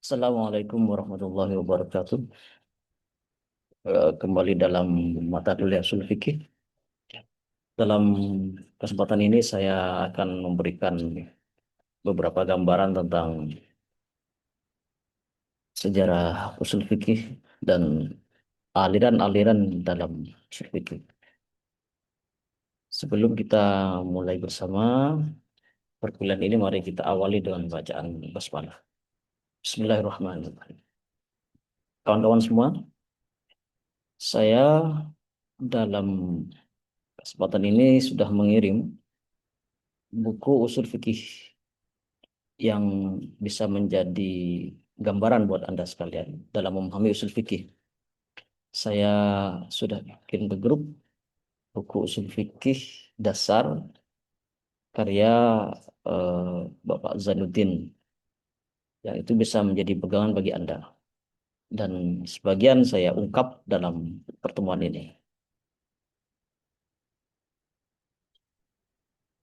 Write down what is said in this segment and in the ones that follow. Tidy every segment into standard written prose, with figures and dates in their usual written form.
Assalamualaikum warahmatullahi wabarakatuh. Kembali dalam mata kuliah usul fikih. Dalam kesempatan ini saya akan memberikan beberapa gambaran tentang sejarah usul fikih dan aliran-aliran dalam usul fikih. Sebelum kita mulai bersama perkuliahan ini, mari kita awali dengan bacaan basmalah. Bismillahirrahmanirrahim. Kawan-kawan semua, saya dalam kesempatan ini sudah mengirim buku usul fikih yang bisa menjadi gambaran buat Anda sekalian dalam memahami usul fikih. Saya sudah bikin ke grup buku usul fikih dasar karya Bapak Zainuddin yang itu bisa menjadi pegangan bagi Anda. Dan sebagian saya ungkap dalam pertemuan ini.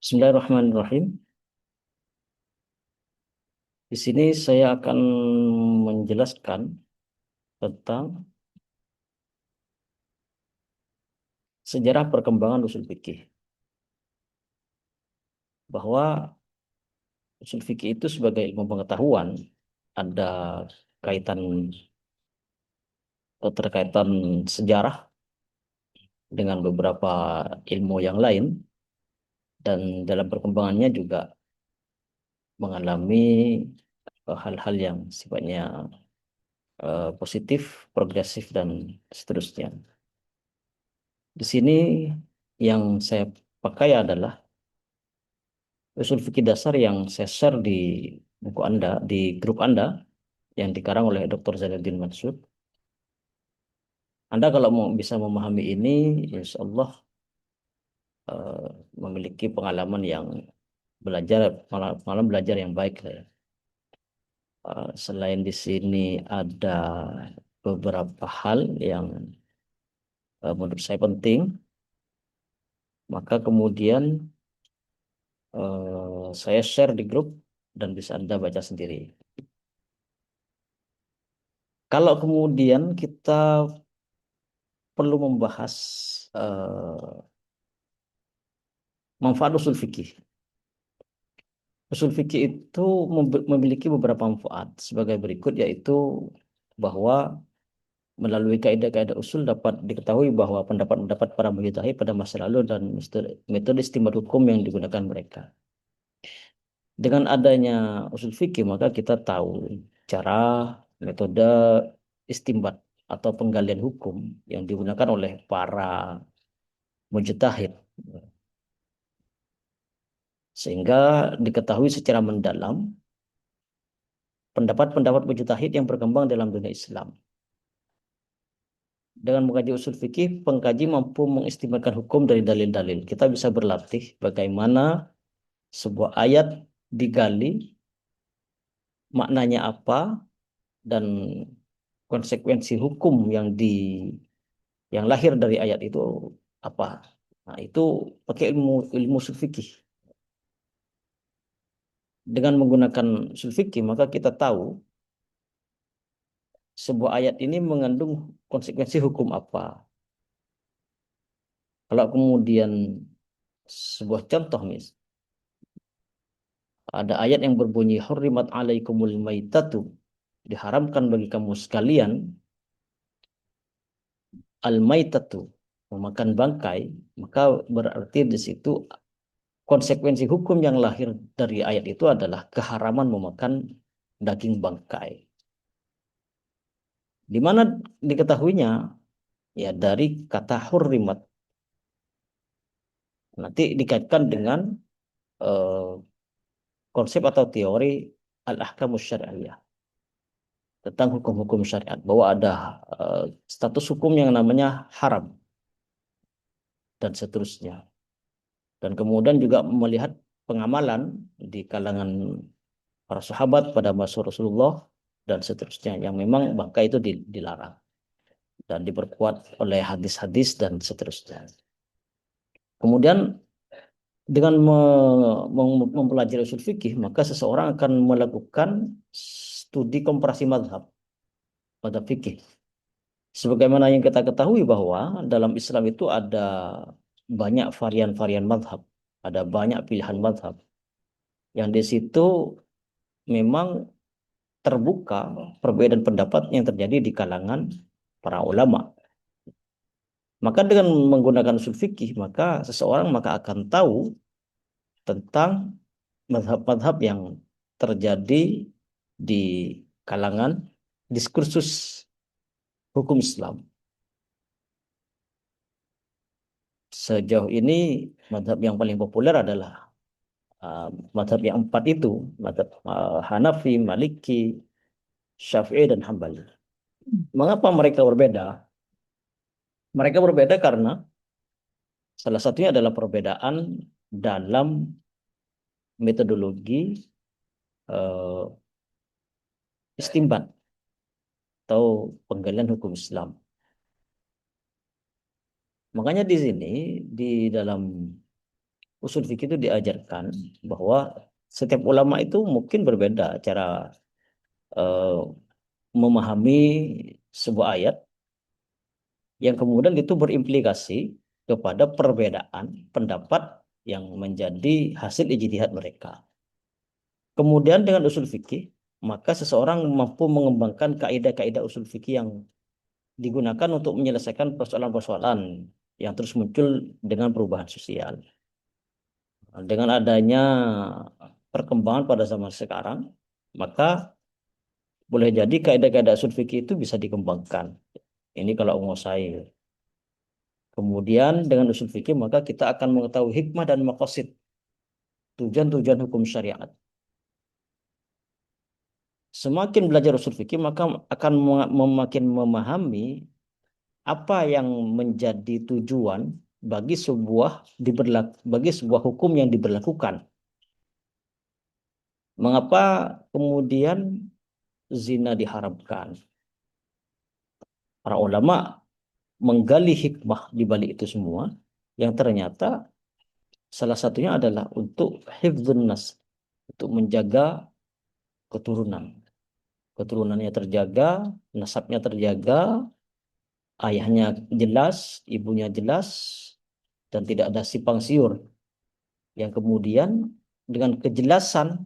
Bismillahirrahmanirrahim. Di sini saya akan menjelaskan tentang sejarah perkembangan usul fikih. Bahwa usul fikih itu sebagai ilmu pengetahuan ada kaitan keterkaitan sejarah dengan beberapa ilmu yang lain dan dalam perkembangannya juga mengalami hal-hal yang sifatnya positif, progresif dan seterusnya. Di sini yang saya pakai adalah usul fikih dasar yang saya share di buku Anda, di grup Anda yang dikarang oleh Dr. Zainuddin Mansur. Anda kalau mau bisa memahami ini, insya Allah eh, memiliki pengalaman yang belajar, pengalaman belajar yang baik lah ya. Selain di sini ada beberapa hal yang menurut saya penting, maka kemudian saya share di grup dan bisa Anda baca sendiri. Kalau kemudian kita perlu membahas manfaat usul fikih. Usul fikih itu memiliki beberapa manfaat sebagai berikut, yaitu bahwa melalui kaidah-kaidah usul dapat diketahui bahwa pendapat-pendapat para mujtahid pada masa lalu dan metode istinbat hukum yang digunakan mereka. Dengan adanya usul fikih maka kita tahu cara metode istinbat atau penggalian hukum yang digunakan oleh para mujtahid, sehingga diketahui secara mendalam pendapat-pendapat mujtahid yang berkembang dalam dunia Islam. Dengan mengkaji usul fikih, pengkaji mampu mengistimewakan hukum dari dalil-dalil. Kita bisa berlatih bagaimana sebuah ayat digali, maknanya apa, dan konsekuensi hukum yang lahir dari ayat itu apa. Nah, itu pakai ilmu ilmu usul fikih. Dengan menggunakan usul fikih, maka kita tahu sebuah ayat ini mengandung konsekuensi hukum apa. Kalau kemudian sebuah contoh ada ayat yang berbunyi hurrimat alaikumul maitatu, diharamkan bagi kamu sekalian al maitatu, memakan bangkai, maka berarti di situ konsekuensi hukum yang lahir dari ayat itu adalah keharaman memakan daging bangkai. Di mana diketahuinya? Ya dari kata hurrimat. Nanti dikaitkan dengan eh, konsep atau teori al-ahkamus syariah tentang hukum-hukum syariat, bahwa ada status hukum yang namanya haram dan seterusnya. Dan kemudian juga melihat pengamalan di kalangan para sahabat pada masa Rasulullah dan seterusnya, yang memang bangkai itu dilarang dan diperkuat oleh hadis-hadis dan seterusnya. Kemudian dengan mempelajari usul fikih, maka seseorang akan melakukan studi komparasi madhab, madhab fikih. Sebagaimana yang kita ketahui bahwa dalam Islam itu ada banyak varian-varian madhab, ada banyak pilihan madhab. Yang di situ memang terbuka perbedaan pendapat yang terjadi di kalangan para ulama. Maka dengan menggunakan usul fikih, maka seseorang maka akan tahu tentang madhab-madhab yang terjadi di kalangan diskursus hukum Islam. Sejauh ini madhab yang paling populer adalah uh, madhab yang empat itu, madhab Hanafi, Maliki, Syafi'i, dan Hambali. Mengapa mereka berbeda? Mereka berbeda karena salah satunya adalah perbedaan dalam metodologi uh, istinbat atau penggalian hukum Islam. Makanya di sini di dalam usul fikih itu diajarkan bahwa setiap ulama itu mungkin berbeda cara uh, memahami sebuah ayat yang kemudian itu berimplikasi kepada perbedaan pendapat yang menjadi hasil ijtihad mereka. Kemudian dengan usul fikih, maka seseorang mampu mengembangkan kaidah-kaidah usul fikih yang digunakan untuk menyelesaikan persoalan-persoalan yang terus muncul dengan perubahan sosial. Dengan adanya perkembangan pada zaman sekarang, maka boleh jadi kaidah-kaidah usul fikih itu bisa dikembangkan. Ini kalau mau saya. Kemudian dengan usul fikih maka kita akan mengetahui hikmah dan maqasid, tujuan-tujuan hukum syariat. Semakin belajar usul fikih maka akan makin memahami apa yang menjadi tujuan bagi sebuah hukum yang diberlakukan. Mengapa kemudian zina diharamkan? Para ulama menggali hikmah di balik itu semua, yang ternyata salah satunya adalah untuk hifdzun nas, untuk menjaga keturunan. Keturunannya terjaga, nasabnya terjaga, ayahnya jelas, ibunya jelas, dan tidak ada simpang siur. Yang kemudian dengan kejelasan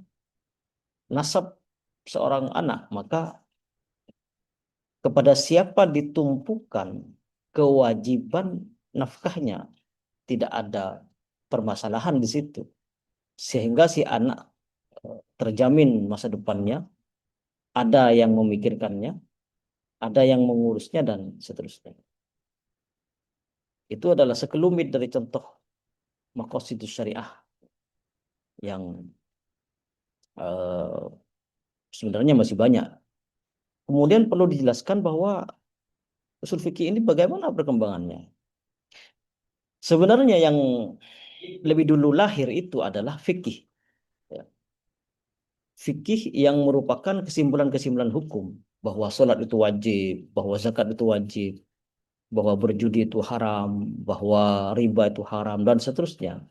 nasab seorang anak, maka kepada siapa ditumpukan kewajiban nafkahnya, tidak ada permasalahan di situ. Sehingga si anak terjamin masa depannya, ada yang memikirkannya, ada yang mengurusnya, dan seterusnya. Itu adalah sekelumit dari contoh maqasidus syariah yang eh, sebenarnya masih banyak. Kemudian perlu dijelaskan bahwa usul fikih ini bagaimana perkembangannya. Sebenarnya yang lebih dulu lahir itu adalah fikih. Ya. Fikih yang merupakan kesimpulan-kesimpulan hukum. Bahwa sholat itu wajib, bahwa zakat itu wajib, bahwa berjudi itu haram, bahwa riba itu haram, dan seterusnya.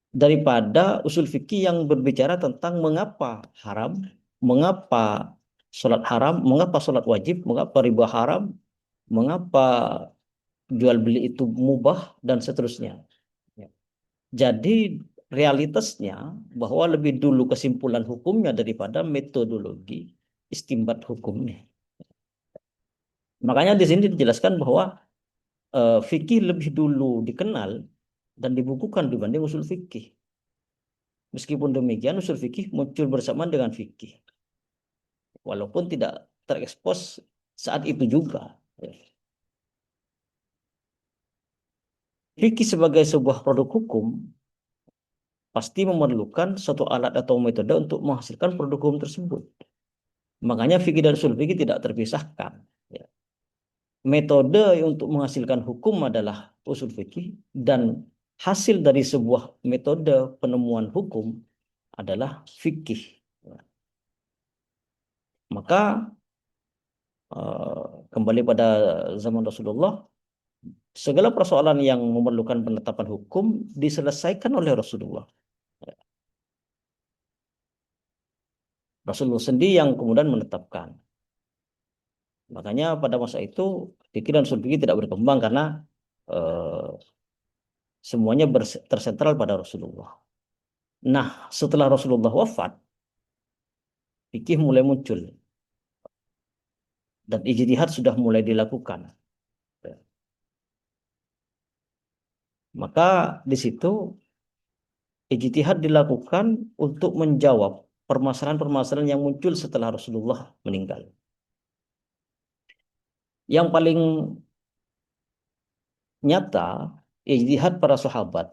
Daripada usul fikih yang berbicara tentang mengapa haram, mengapa sholat haram, mengapa sholat wajib, mengapa riba haram, mengapa jual beli itu mubah, dan seterusnya. Ya. Jadi realitasnya bahwa lebih dulu kesimpulan hukumnya daripada metodologi istimbat hukumnya. Makanya di sini dijelaskan bahwa fikih lebih dulu dikenal dan dibukukan dibanding usul fikih. Meskipun demikian usul fikih muncul bersamaan dengan fikih. Walaupun tidak terekspos saat itu juga. Fikih sebagai sebuah produk hukum pasti memerlukan suatu alat atau metode untuk menghasilkan produk hukum tersebut. Makanya fikih dan usul fikih tidak terpisahkan. Ya. Metode untuk menghasilkan hukum adalah usul fikih dan hasil dari sebuah metode penemuan hukum adalah fikih. Maka kembali pada zaman Rasulullah, segala persoalan yang memerlukan penetapan hukum diselesaikan oleh Rasulullah. Rasulullah sendiri yang kemudian menetapkan. Makanya pada masa itu fikih dan usul fikih tidak berkembang karena eh, semuanya tersentral pada Rasulullah. Nah, setelah Rasulullah wafat, fikih mulai muncul dan ijtihad sudah mulai dilakukan. Maka di situ ijtihad dilakukan untuk menjawab permasalahan-permasalahan yang muncul setelah Rasulullah meninggal. Yang paling nyata, ijtihad para sahabat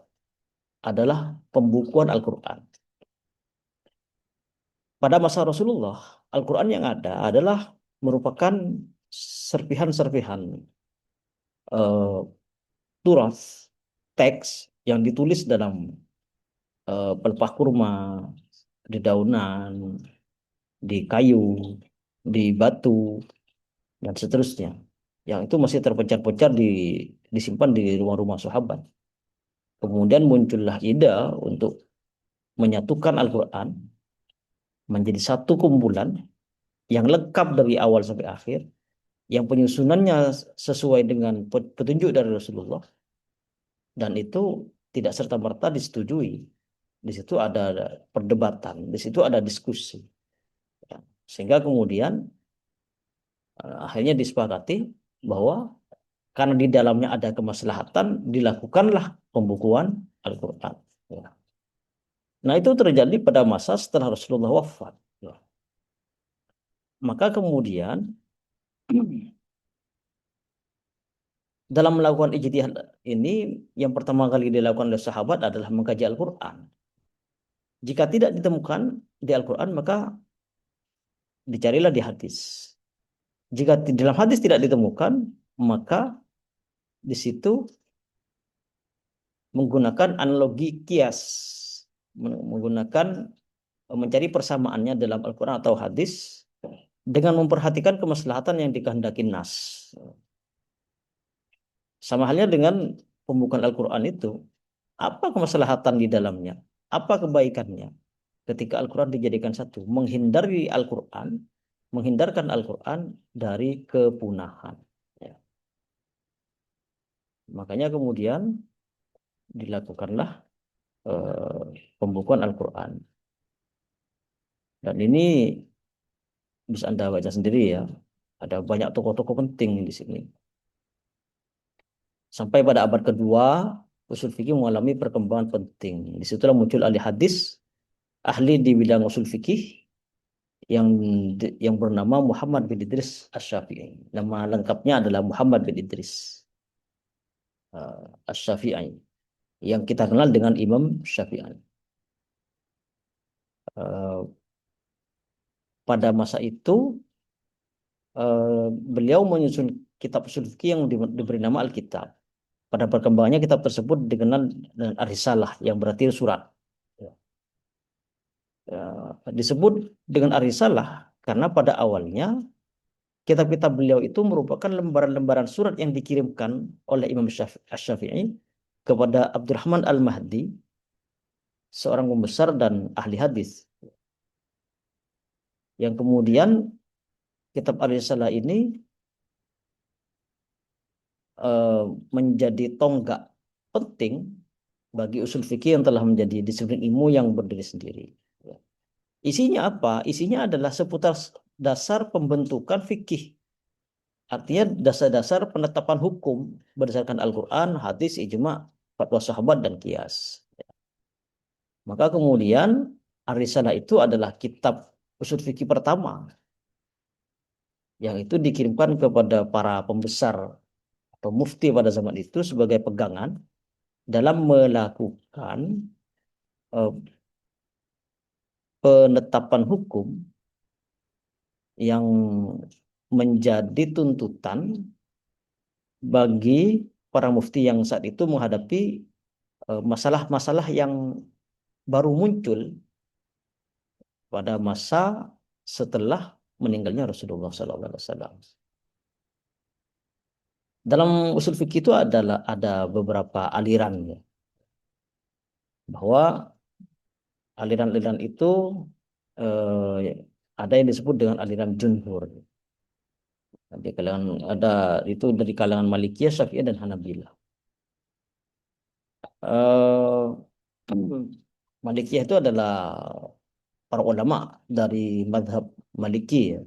adalah pembukuan Al-Quran. Pada masa Rasulullah, Al-Quran yang ada adalah merupakan serpihan-serpihan eh, turas, teks yang ditulis dalam pelepah kurma, dedaunan, di kayu, di batu, dan seterusnya. Yang itu masih terpencar-pencar disimpan di rumah-rumah sahabat. Kemudian muncullah ide untuk menyatukan Al-Quran menjadi satu kumpulan yang lengkap dari awal sampai akhir, yang penyusunannya sesuai dengan petunjuk dari Rasulullah, dan itu tidak serta-merta disetujui. Di situ ada perdebatan, di situ ada diskusi. Ya. Sehingga kemudian akhirnya disepakati bahwa karena di dalamnya ada kemaslahatan, dilakukanlah pembukuan Al-Quran. Ya. Nah itu terjadi pada masa setelah Rasulullah wafat. Ya. Maka kemudian dalam melakukan ijtihad ini, yang pertama kali dilakukan oleh sahabat adalah mengkaji Al-Quran. Jika tidak ditemukan di Al-Quran, maka dicarilah di hadis. Jika di dalam hadis tidak ditemukan, maka di situ menggunakan analogi kias, menggunakan mencari persamaannya dalam Al-Quran atau hadis dengan memperhatikan kemaslahatan yang dikehendaki nas. Sama halnya dengan pembukaan Al-Quran itu, apa kemaslahatan di dalamnya? Apa kebaikannya? Ketika Al-Quran dijadikan satu, menghindarkan Al-Quran dari kepunahan. Ya. Makanya kemudian dilakukanlah pembukuan Al-Quran. Dan ini bisa Anda baca sendiri ya. Ada banyak tokoh-tokoh penting di sini. Sampai pada abad kedua, usul fikih mengalami perkembangan penting. Disitulah muncul ahli hadis, ahli di bidang usul fikih yang bernama Muhammad bin Idris Asy-Syafi'i. Nama lengkapnya adalah Muhammad bin Idris Asy-Syafi'i, yang kita kenal dengan Imam Syafi'i. Pada masa itu beliau menyusun kitab usul fikih yang diberi nama Alkitab. Pada perkembangannya kitab tersebut dikenal dengan Ar-Risalah yang berarti surat. Disebut dengan Ar-Risalah karena pada awalnya kitab-kitab beliau itu merupakan lembaran-lembaran surat yang dikirimkan oleh Imam Syafi'i kepada Abdurrahman Al-Mahdi, seorang pembesar dan ahli hadis. Yang kemudian kitab Ar-Risalah ini menjadi tonggak penting bagi usul fikih yang telah menjadi disiplin ilmu yang berdiri sendiri. Isinya apa? Isinya adalah seputar dasar pembentukan fikih. Artinya dasar-dasar penetapan hukum berdasarkan Al-Quran, hadis, ijma, fatwa sahabat, dan qiyas. Maka kemudian Ar-Risalah itu adalah kitab usul fikih pertama yang itu dikirimkan kepada para pembesar atau mufti pada zaman itu sebagai pegangan dalam melakukan penetapan hukum yang menjadi tuntutan bagi para mufti yang saat itu menghadapi masalah-masalah yang baru muncul pada masa setelah meninggalnya Rasulullah SAW. Dalam usul fikih itu ada beberapa aliran ya, bahwa aliran-aliran itu ada yang disebut dengan aliran jumhur. Di kalangan ada itu dari kalangan Malikiyah, Syafi'iyah dan Hanabilah. Eh, Malikiyah itu adalah para ulama dari madhab Maliki. Ya.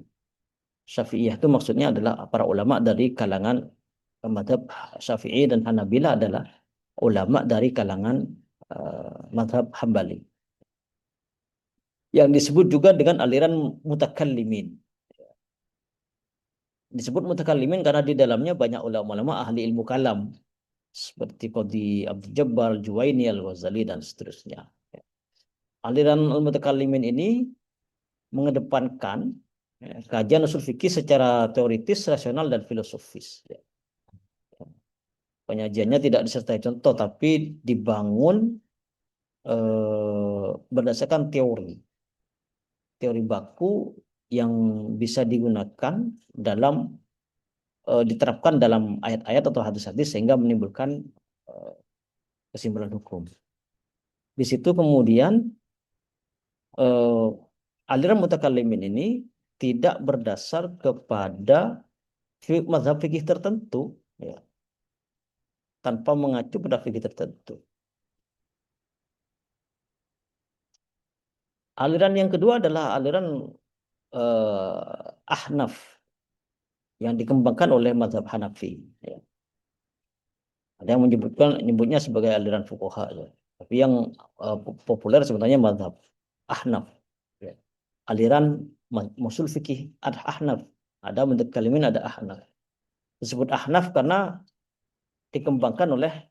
Syafi'iyah itu maksudnya adalah para ulama dari kalangan madhab Syafi'i, dan Hanabilah adalah ulama dari kalangan madhab Hambali. Yang disebut juga dengan aliran mutakallimin. Disebut mutakallimin karena di dalamnya banyak ulama-ulama ahli ilmu kalam. Seperti Qadhi Abdul Jabbar, Juwaini, Al-Ghazali, dan seterusnya. Aliran mutakallimin ini mengedepankan kajian usul fikih secara teoritis, rasional, dan filosofis. Penyajiannya tidak disertai contoh, tapi dibangun berdasarkan teori baku yang bisa digunakan dalam diterapkan dalam ayat-ayat atau hadis-hadis sehingga menimbulkan eh, kesimpulan hukum. Di situ kemudian aliran mutakallimin ini tidak berdasar kepada mazhab fikih tertentu, ya, tanpa mengacu pada fikih tertentu. Aliran yang kedua adalah aliran Ahnaf yang dikembangkan oleh mazhab Hanafi. Ya. Ada yang menyebutnya sebagai aliran fuqaha, ya. Tapi yang populer sebenarnya mazhab Ahnaf. Ya. Aliran usul fikih Ahnaf. Ada mutakallimin, ada Ahnaf. Disebut Ahnaf karena dikembangkan oleh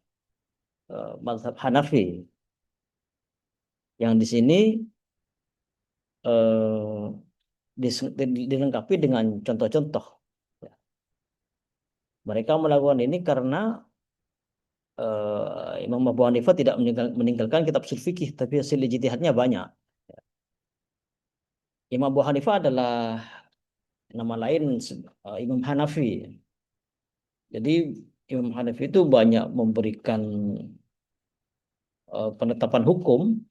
mazhab Hanafi. Yang di sini dilengkapi dengan contoh-contoh. Ya. Mereka melakukan ini karena Imam Abu Hanifah tidak meninggalkan kitab ushul fikih, tapi hasil ijtihadnya banyak. Imam Abu Hanifah adalah nama lain Imam Hanafi. Jadi Imam Hanafi itu banyak memberikan penetapan hukum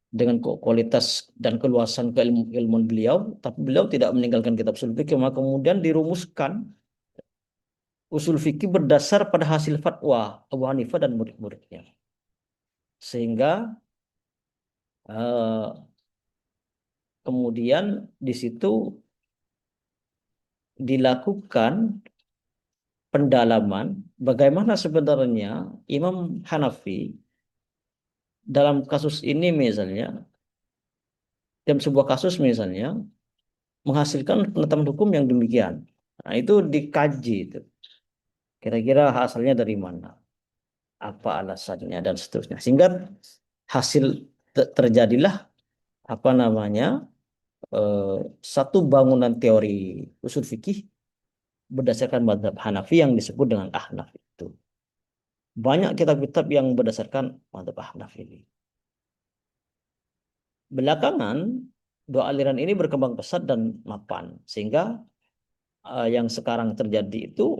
dengan kualitas dan keluasan keilmuan beliau, tapi beliau tidak meninggalkan kitab ushul fikih, maka kemudian dirumuskan usul fikih berdasar pada hasil fatwa Abu Hanifah dan murid-muridnya. Sehingga kemudian di situ dilakukan pendalaman bagaimana sebenarnya Imam Hanafi dalam kasus ini misalnya, dalam sebuah kasus misalnya, menghasilkan penetapan hukum yang demikian. Nah, itu dikaji itu. Kira-kira hasilnya dari mana? Apa alasannya dan seterusnya. Sehingga hasil terjadilah apa namanya? Satu bangunan teori usul fikih berdasarkan mazhab Hanafi yang disebut dengan Ahnaf itu. Banyak kitab-kitab yang berdasarkan mazhab Ahnaf ini. Belakangan dua aliran ini berkembang pesat dan mapan, sehingga yang sekarang terjadi itu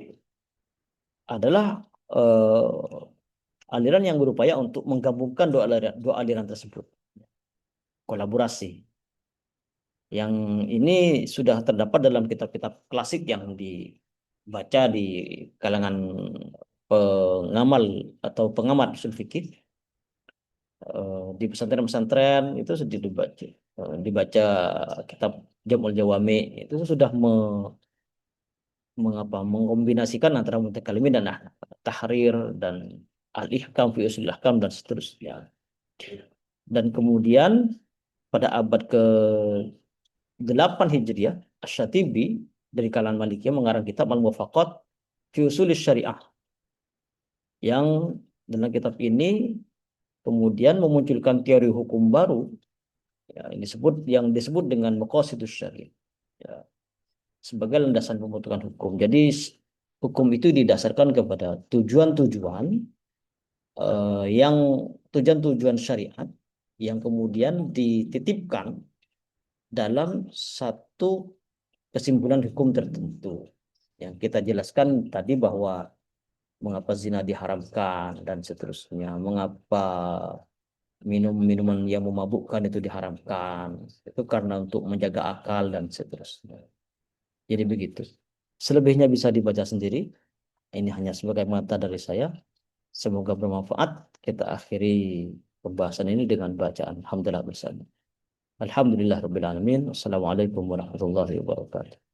adalah aliran yang berupaya untuk menggabungkan dua aliran tersebut, kolaborasi. Yang ini sudah terdapat dalam kitab-kitab klasik yang dibaca di kalangan pengamal atau pengamat usul fikih. Di pesantren-pesantren itu sudah dibaca kitab Jamul Jawami, itu sudah mengombinasikan antara mutakallimin dan tahrir dan al-ihkam fi usul ahkam dan seterusnya. Dan kemudian pada abad ke-8 Hijriah, Asy-Syatibi dari kalangan Malikiyah mengarang kitab Al-Muwafaqat fi Usulis Syariah, yang dalam kitab ini kemudian memunculkan teori hukum baru, ya, yang disebut dengan maqasidus syariah, ya, sebagai landasan pembentukan hukum. Jadi hukum itu didasarkan kepada tujuan-tujuan yang tujuan-tujuan syariat yang kemudian dititipkan dalam satu kesimpulan hukum tertentu. Yang kita jelaskan tadi bahwa mengapa zina diharamkan dan seterusnya, mengapa minum minuman yang memabukkan itu diharamkan. Itu karena untuk menjaga akal dan seterusnya. Jadi begitu. Selebihnya bisa dibaca sendiri. Ini hanya sebagai mata dari saya. Semoga bermanfaat. Kita akhiri pembahasan ini dengan bacaan Alhamdulillah bersama. Alhamdulillah Rabbil Alamin. Wassalamualaikum warahmatullahi wabarakatuh.